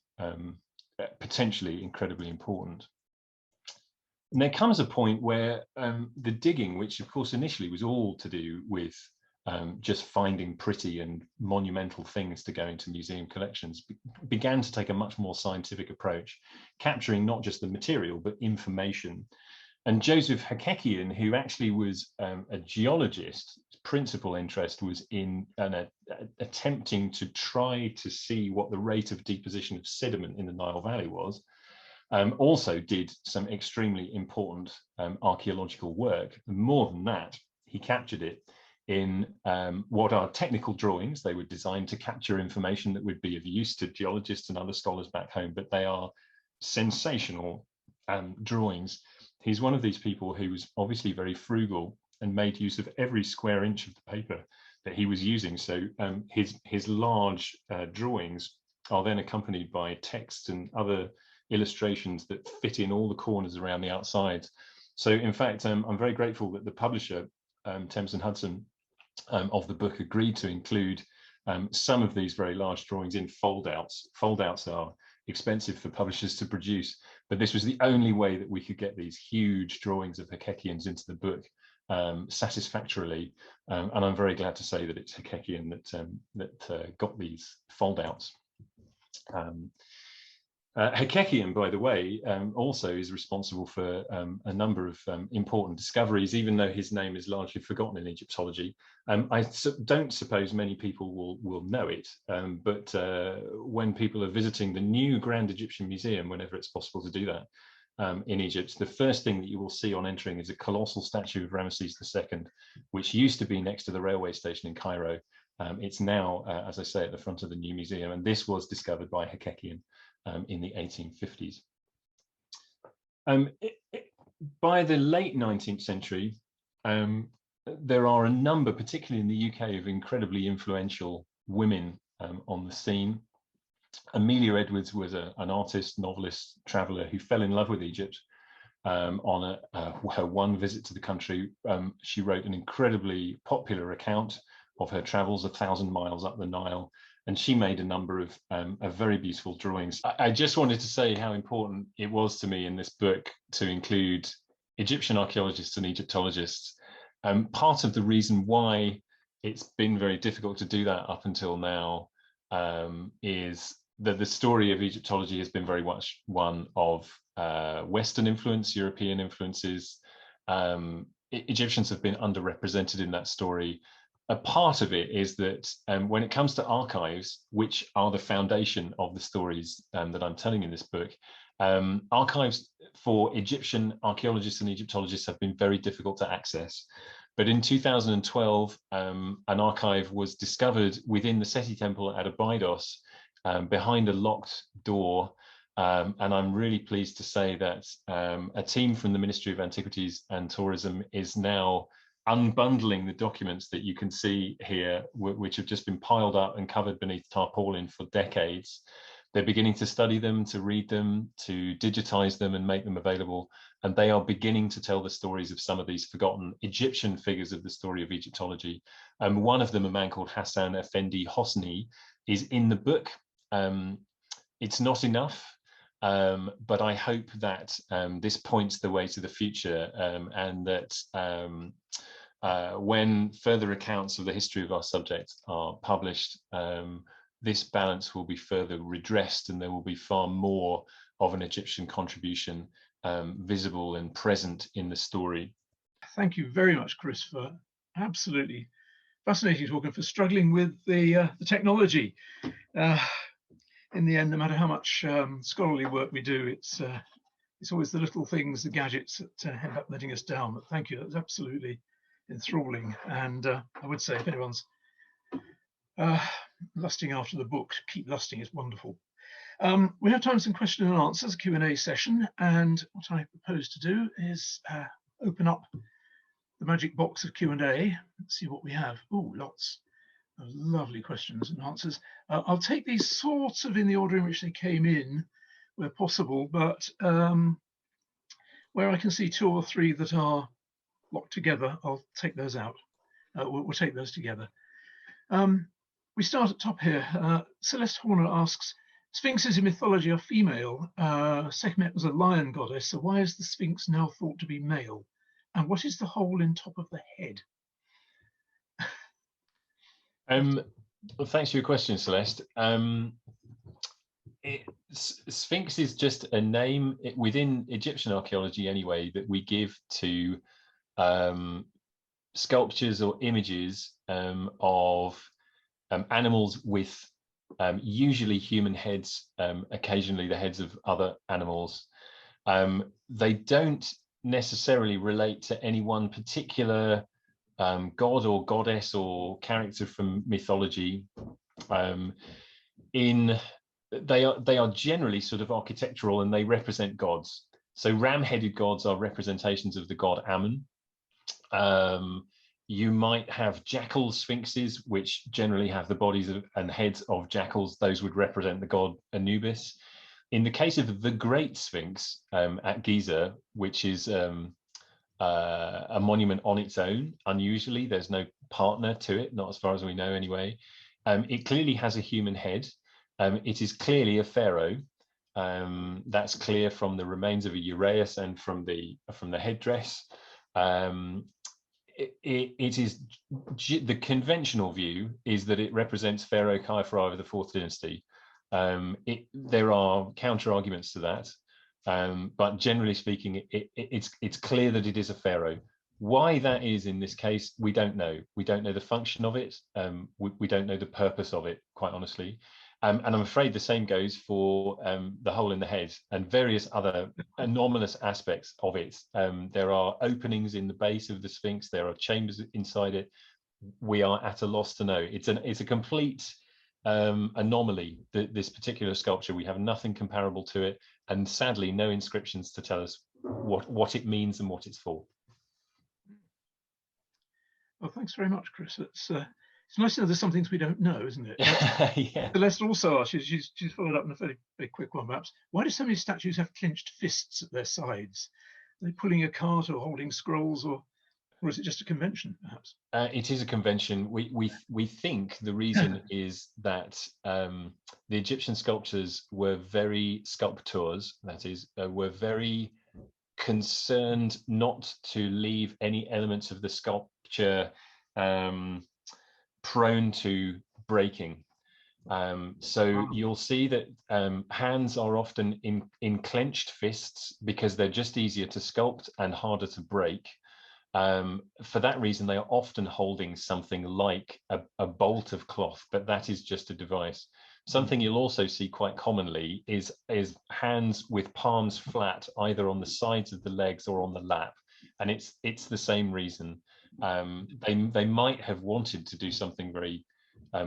potentially incredibly important. And there comes a point where the digging, which of course initially was all to do with just finding pretty and monumental things to go into museum collections, began to take a much more scientific approach, capturing not just the material, but information. And Joseph Hekekian, who actually was a geologist, his principal interest was in attempting to try to see what the rate of deposition of sediment in the Nile Valley was, also did some extremely important archaeological work. And more than that, he captured it in what are technical drawings. They were designed to capture information that would be of use to geologists and other scholars back home, but they are sensational drawings. He's one of these people who was obviously very frugal and made use of every square inch of the paper that he was using. So his large drawings are then accompanied by text and other illustrations that fit in all the corners around the outside. So in fact, I'm very grateful that the publisher, Thames and Hudson, of the book agreed to include some of these very large drawings in fold-outs. Fold-outs are expensive for publishers to produce, but this was the only way that we could get these huge drawings of Hekekians into the book satisfactorily. And I'm very glad to say that it's Hekekian that got these fold-outs. Hekekian, by the way, also is responsible for a number of important discoveries, even though his name is largely forgotten in Egyptology. I don't suppose many people will know it, but when people are visiting the new Grand Egyptian Museum, whenever it's possible to do that in Egypt, the first thing that you will see on entering is a colossal statue of Ramesses II, which used to be next to the railway station in Cairo. It's now, as I say, at the front of the new museum, and this was discovered by Hekekian in the 1850s. By the late 19th century, there are a number, particularly in the UK, of incredibly influential women on the scene. Amelia Edwards was an artist, novelist, traveller who fell in love with Egypt on her one visit to the country. She wrote an incredibly popular account of her travels 1,000 miles up the Nile, and she made a number of very beautiful drawings. I just wanted to say how important it was to me in this book to include Egyptian archaeologists and Egyptologists. Part of the reason why it's been very difficult to do that up until now is that the story of Egyptology has been very much one of Western influence, European influences. Egyptians have been underrepresented in that story. A part of it is that when it comes to archives, which are the foundation of the stories that I'm telling in this book, archives for Egyptian archaeologists and Egyptologists have been very difficult to access. But in 2012, an archive was discovered within the Seti Temple at Abydos, behind a locked door. And I'm really pleased to say that a team from the Ministry of Antiquities and Tourism is now unbundling the documents that you can see here, which have just been piled up and covered beneath tarpaulin for decades. They're beginning to study them, to read them, to digitize them and make them available. And they are beginning to tell the stories of some of these forgotten Egyptian figures of the story of Egyptology. One of them, a man called Hassan Effendi Hosni, is in the book. It's not enough, but I hope that this points the way to the future, and that when further accounts of the history of our subject are published, this balance will be further redressed and there will be far more of an Egyptian contribution visible and present in the story. Thank you very much, Chris, for absolutely fascinating talk and for struggling with the technology. In the end, no matter how much scholarly work we do, it's always the little things, the gadgets that end up letting us down. But thank you, that was absolutely enthralling. And I would say if anyone's lusting after the book, keep lusting, it's wonderful. We have time for some question and answers, Q&A session. And what I propose to do is open up the magic box of Q&A. Let's see what we have. Oh, lots. Lovely questions and answers. I'll take these sort of in the order in which they came in, where possible, but where I can see two or three that are locked together, I'll take those out. We'll take those together. We start at top here. Celeste Horner asks, Sphinxes in mythology are female. Sekhmet was a lion goddess, so why is the Sphinx now thought to be male? And what is the hole in top of the head? Well, thanks for your question, Celeste. Sphinx is just a name within Egyptian archaeology, anyway, that we give to sculptures or images of animals with usually human heads, occasionally the heads of other animals. They don't necessarily relate to any one particular god or goddess or character from mythology. They are generally sort of architectural, and they represent gods. So ram-headed gods are representations of the god Ammon. You might have jackal sphinxes, which generally have the bodies and heads of jackals. Those would represent the god Anubis. In the case of the Great Sphinx at Giza, which is a monument on its own, unusually, there's no partner to it, not as far as we know anyway. It clearly has a human head. It is clearly a pharaoh. That's clear from the remains of a uraeus and from the headdress. It is the conventional view is that it represents Pharaoh Khafre of the Fourth Dynasty. There are counter arguments to that, but generally speaking, it's clear that it is a pharaoh. Why that is in this case, we don't know. We don't know the function of it. We don't know the purpose of it, quite honestly. And I'm afraid the same goes for the hole in the head and various other anomalous aspects of it. There are openings in the base of the Sphinx. There are chambers inside it. We are at a loss to know. It's a complete anomaly, this particular sculpture. We have nothing comparable to it, and sadly, no inscriptions to tell us what it means and what it's for. Well, thanks very much, Chris. It's nice to know there's some things we don't know, isn't it? Yeah. Celeste also asked, she's followed up in a very quick one, perhaps. Why do so many statues have clenched fists at their sides? Are they pulling a cart or holding scrolls, or is it just a convention, perhaps? It is a convention. We think the reason is that the Egyptian sculptors were sculptors, that is, were very concerned not to leave any elements of the sculpture prone to breaking. So you'll see that hands are often in clenched fists because they're just easier to sculpt and harder to break. For that reason, they are often holding something like a bolt of cloth, but that is just a device. Something you'll also see quite commonly is hands with palms flat, either on the sides of the legs or on the lap, and it's the same reason. They might have wanted to do something very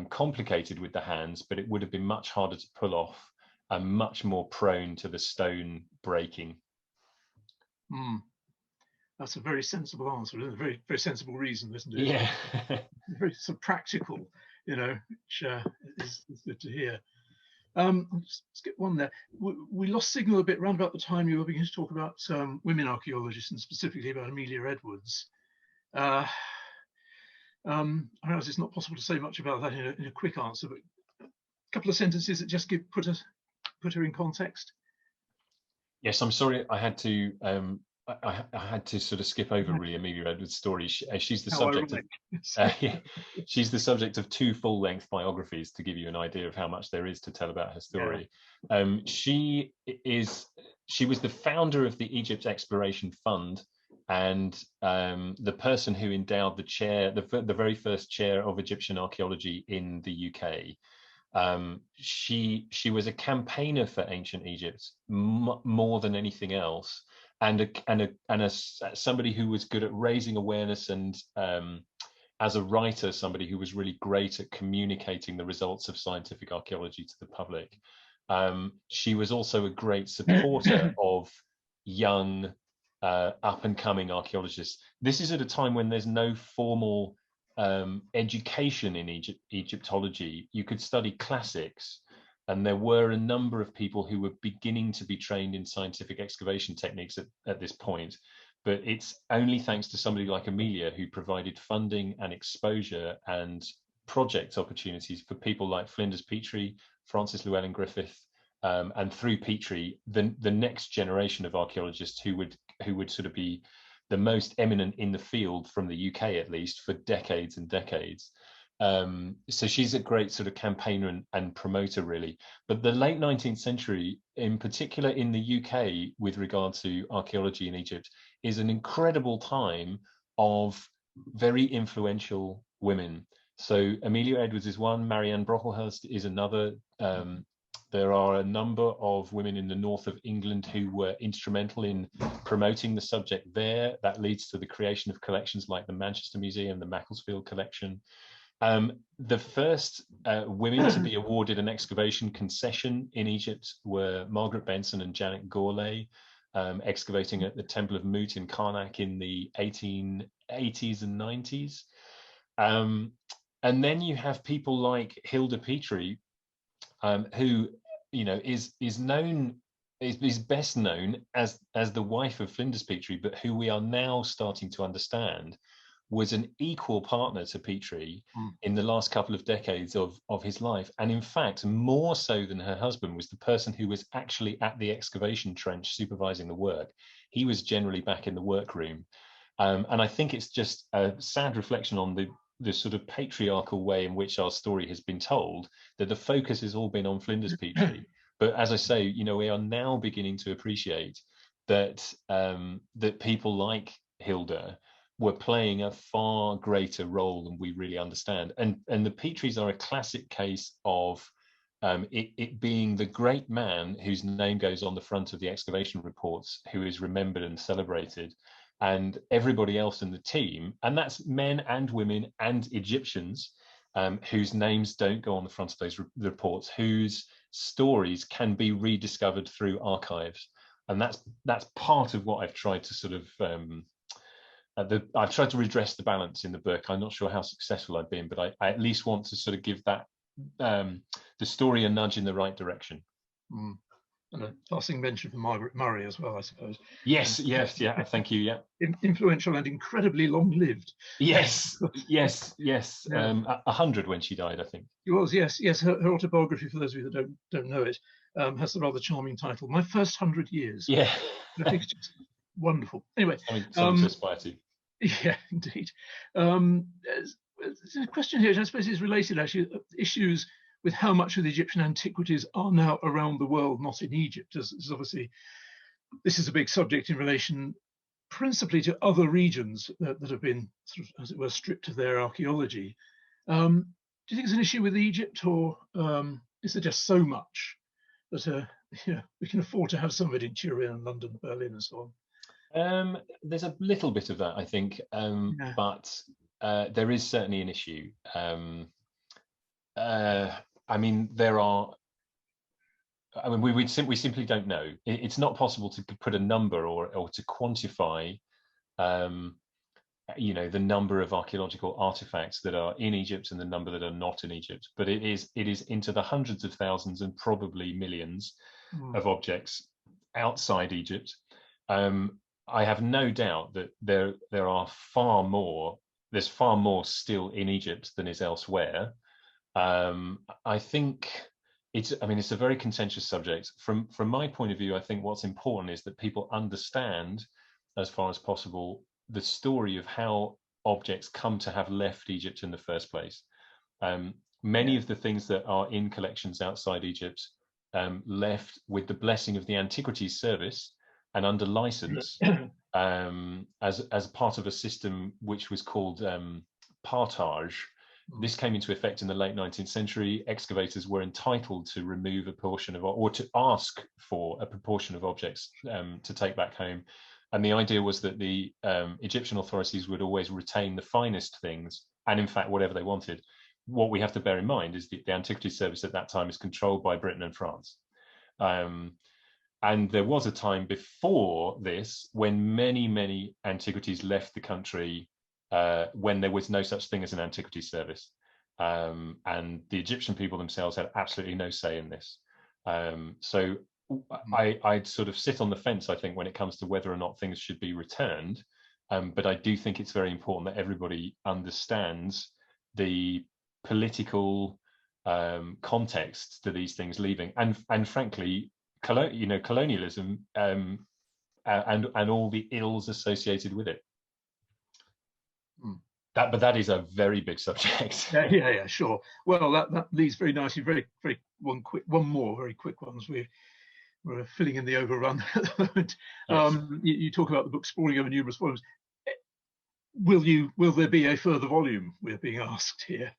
complicated with the hands, but it would have been much harder to pull off and much more prone to the stone breaking. That's a very sensible answer, a very, very sensible reason, isn't it? Yeah. Very sort of practical, which is good to hear. I'll just skip one there. We lost signal a bit around about the time you were beginning to talk about women archaeologists, and specifically about Amelia Edwards. I realize it's not possible to say much about that in a quick answer, but a couple of sentences that just put her in context. Yes, I'm sorry. I had to sort of skip over really Amelia Edwards' story. She's the subject of she's the subject of 2 full-length biographies to give you an idea of how much there is to tell about her story. Yeah. She was the founder of the Egypt Exploration Fund, and the person who endowed the chair, the very first chair of Egyptian archaeology in the UK. She was a campaigner for ancient Egypt more than anything else, and somebody who was good at raising awareness, and as a writer, somebody who was really great at communicating the results of scientific archaeology to the public. She was also a great supporter of young up-and-coming archaeologists. This is at a time when there's no formal education in Egyptology. You could study classics, and there were a number of people who were beginning to be trained in scientific excavation techniques at this point. But it's only thanks to somebody like Amelia who provided funding and exposure and project opportunities for people like Flinders Petrie, Francis Llewellyn Griffith, and through Petrie, the next generation of archaeologists who would sort of be the most eminent in the field from the UK, at least, for decades and decades. So she's a great sort of campaigner and promoter, really. But the late 19th century, in particular in the UK, with regard to archaeology in Egypt, is an incredible time of very influential women. So Amelia Edwards is one, Marianne Brocklehurst is another. There are a number of women in the north of England who were instrumental in promoting the subject there. That leads to the creation of collections like the Manchester Museum, the Macclesfield Collection. The first women to be awarded an excavation concession in Egypt were Margaret Benson and Janet Gourlay, excavating at the Temple of Mut in Karnak in the 1880s and 90s. And then you have people like Hilda Petrie, who, you know, is best known as the wife of Flinders Petrie, but who we are now starting to understand was an equal partner to Petrie in the last couple of decades of his life. And in fact, more so than her husband, was the person who was actually at the excavation trench supervising the work. He was generally back in the workroom. And I think it's just a sad reflection on the sort of patriarchal way in which our story has been told, that the focus has all been on Flinders Petrie. But as I say, you know, we are now beginning to appreciate that that people like Hilda were playing a far greater role than we really understand. And the Petries are a classic case of it being the great man whose name goes on the front of the excavation reports, who is remembered and celebrated, and everybody else in the team, and that's men and women and Egyptians, whose names don't go on the front of those reports, whose stories can be rediscovered through archives. And that's part of what I've tried to sort of I've tried to redress the balance in the book. I'm not sure how successful I've been, but I at least want to sort of give that the story a nudge in the right direction. And a passing mention for Margaret Murray as well, I suppose. Yes, yeah, thank you, yeah. Influential and incredibly long-lived. Yes. Yeah. 100 when she died, I think. She was, yes. Her autobiography, for those of you that don't know it, has the rather charming title, My First 100 Years. Yeah. I think it's just wonderful. Anyway. Something to aspire to. Yeah, indeed. There's a question here, which I suppose is related, actually, issues with how much of the Egyptian antiquities are now around the world, not in Egypt. As obviously, this is a big subject in relation principally to other regions that have been, sort of, as it were, stripped of their archaeology. Do you think it's an issue with Egypt, or is there just so much that we can afford to have some of it in Turin and London, Berlin, and so on? There's a little bit of that, I think, but there is certainly an issue. I mean, we simply don't know. It's not possible to put a number or to quantify, you know, the number of archaeological artifacts that are in Egypt and the number that are not in Egypt. But it is into the hundreds of thousands and probably millions of objects outside Egypt. I have no doubt that there are far more. There's far more still in Egypt than is elsewhere. I think it's a very contentious subject. From my point of view, I think what's important is that people understand, as far as possible, the story of how objects come to have left Egypt in the first place. Many of the things that are in collections outside Egypt left with the blessing of the Antiquities Service and under license, as part of a system which was called partage. This came into effect in the late 19th century. Excavators were entitled to remove a portion of, or to ask for a proportion of objects to take back home. And the idea was that the Egyptian authorities would always retain the finest things, and in fact, whatever they wanted. What we have to bear in mind is the Antiquities Service at that time is controlled by Britain and France. And there was a time before this when many antiquities left the country when there was no such thing as an antiquities service. And the Egyptian people themselves had absolutely no say in this. So I'd sort of sit on the fence, I think, when it comes to whether or not things should be returned. But I do think it's very important that everybody understands the political context to these things leaving, and frankly, colonialism and all the ills associated with it. But that is a very big subject. Yeah, sure. Well, that leads very nicely. One more very quick ones. We're filling in the overrun at the moment. Yes. You talk about the book sprawling over numerous volumes. Will there be a further volume? We're being asked here.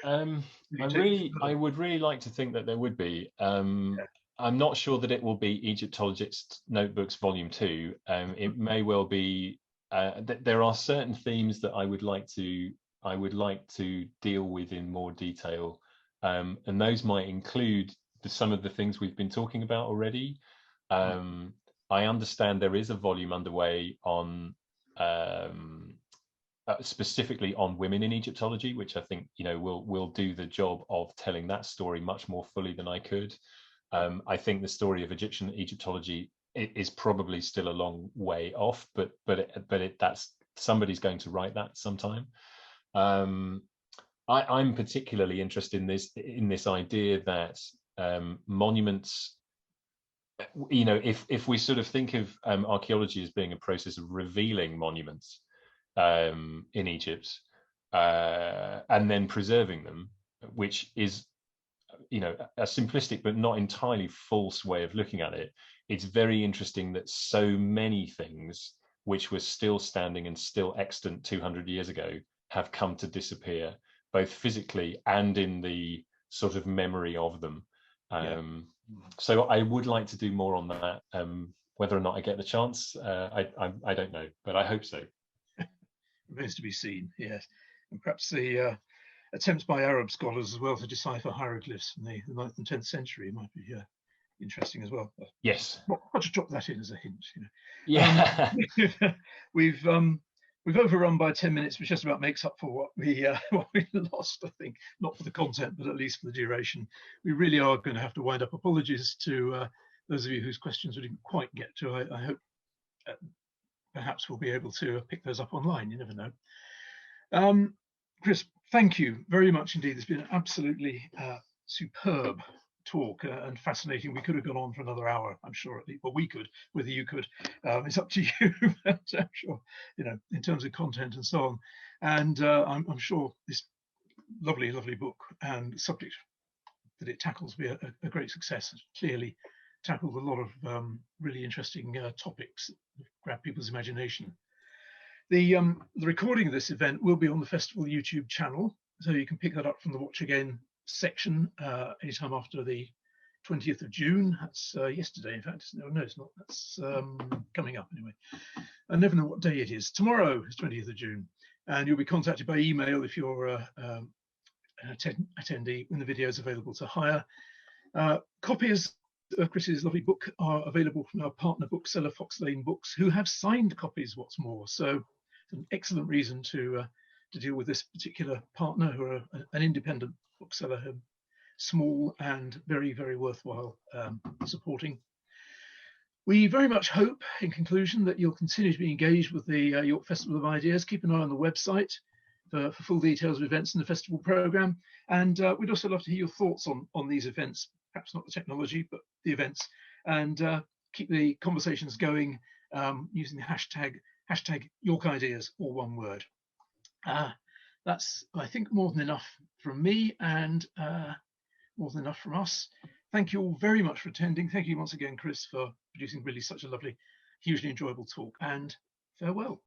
I would really like to think that there would be. I'm not sure that it will be Egyptologists Notebooks Volume 2. It may well be. There are certain themes that I would like to deal with in more detail, and those might include some of the things we've been talking about already. I understand there is a volume underway on specifically on women in Egyptology, which I think will do the job of telling that story much more fully than I could. I think the story of Egyptian Egyptology is probably still a long way off, but that's somebody's going to write that sometime. I'm particularly interested in this idea that monuments, if we sort of think of archaeology as being a process of revealing monuments in Egypt and then preserving them, which is a simplistic but not entirely false way of looking at it. It's very interesting that so many things which were still standing and still extant 200 years ago have come to disappear, both physically and in the sort of memory of them. So I would like to do more on that. Whether or not I get the chance, I don't know, but I hope so. Remains to be seen, yes. And perhaps the attempts by Arab scholars as well to decipher hieroglyphs from the 9th and 10th century might be interesting as well. Yes. I'll just drop that in as a hint. Yeah. We've overrun by 10 minutes, which just about makes up for what we lost, I think, not for the content, but at least for the duration. We really are going to have to wind up. Apologies to those of you whose questions we didn't quite get to. I hope perhaps we'll be able to pick those up online. You never know. Chris, thank you very much indeed. It's been an absolutely superb talk and fascinating. We could have gone on for another hour, I'm sure. At least, well, we could. Whether you could, it's up to you. But I'm sure, in terms of content and so on. And I'm sure this lovely book and subject that it tackles will be a great success. It's clearly tackled a lot of really interesting topics that grab people's imagination. The recording of this event will be on the festival YouTube channel, so you can pick that up from the Watch Again section anytime after the 20th of June. That's yesterday, in fact. No, it's not. That's coming up anyway. I never know what day it is. Tomorrow is 20th of June, and you'll be contacted by email if you're an attendee when the video is available to hire. Copies of Chris's lovely book are available from our partner bookseller Fox Lane Books, who have signed copies, what's more. So it's an excellent reason to deal with this particular partner, who are an independent bookseller, small and very, very worthwhile supporting. We very much hope, in conclusion, that you'll continue to be engaged with the York Festival of Ideas. Keep an eye on the website for full details of events in the festival programme. And we'd also love to hear your thoughts on these events, perhaps not the technology, but the events, and keep the conversations going using the hashtag York Ideas, all one word. That's, I think, more than enough from me and more than enough from us. Thank you all very much for attending. Thank you once again, Chris, for producing really such a lovely, hugely enjoyable talk, and farewell.